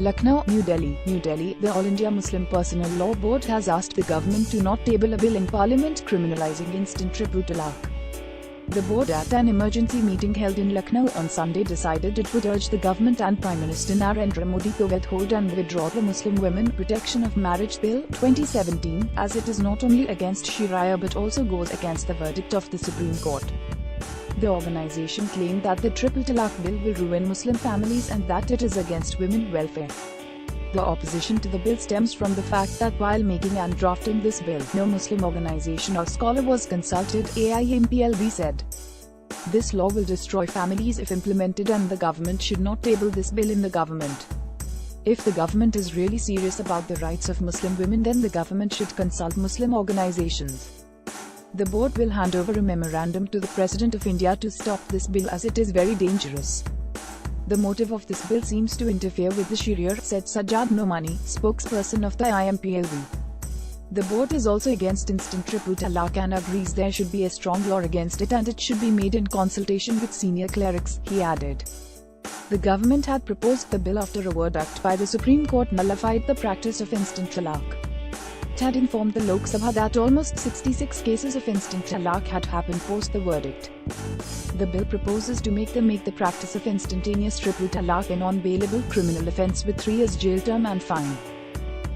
Lucknow, New Delhi, the All India Muslim Personal Law Board has asked the government to not table a bill in Parliament criminalizing instant triple talaq. The board at an emergency meeting held in Lucknow on Sunday decided it would urge the government and Prime Minister Narendra Modi to withhold and withdraw the Muslim Women Protection of Marriage Bill 2017, as it is not only against Sharia but also goes against the verdict of the Supreme Court. The organization claimed that the triple talaq bill will ruin Muslim families and that it is against women welfare. The opposition to the bill stems from the fact that while making and drafting this bill, no Muslim organization or scholar was consulted, AIMPLB said. This law will destroy families if implemented and the government should not table this bill in the government. If the government is really serious about the rights of Muslim women, then the government should consult Muslim organizations. The board will hand over a memorandum to the President of India to stop this bill as it is very dangerous. The motive of this bill seems to interfere with the Sharia, said Sajjad Nomani, spokesperson of the AIMPLB. The board is also against instant triple talaq and agrees there should be a strong law against it and it should be made in consultation with senior clerics, he added. The government had proposed the bill after a verdict by the Supreme Court nullified the practice of instant talaq. It had informed the Lok Sabha that almost 66 cases of instant talaq had happened post the verdict. The bill proposes to make the practice of instantaneous triple talaq a non-bailable criminal offence with 3 years jail term and fine.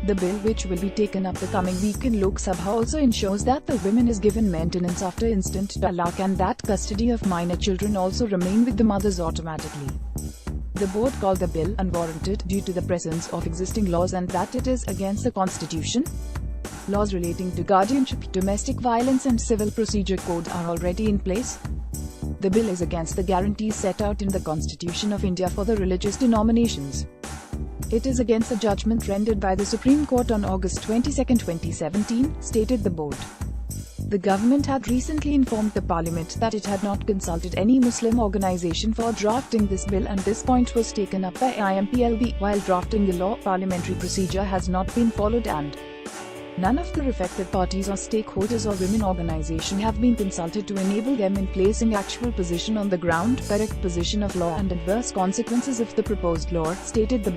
The bill, which will be taken up the coming week in Lok Sabha, also ensures that the woman is given maintenance after instant talaq and that custody of minor children also remain with the mothers automatically. The board called the bill unwarranted due to the presence of existing laws and that it is against the constitution. Laws relating to guardianship, domestic violence and civil procedure code are already in place. The bill is against the guarantees set out in the Constitution of India for the religious denominations. It is against the judgment rendered by the Supreme Court on August 22, 2017, stated the board. The government had recently informed the Parliament that it had not consulted any Muslim organization for drafting this bill and this point was taken up by AIMPLB. While drafting the law, parliamentary procedure has not been followed and none of the affected parties or stakeholders or women organization have been consulted to enable them in placing actual position on the ground, correct position of law and adverse consequences of the proposed law, stated the board.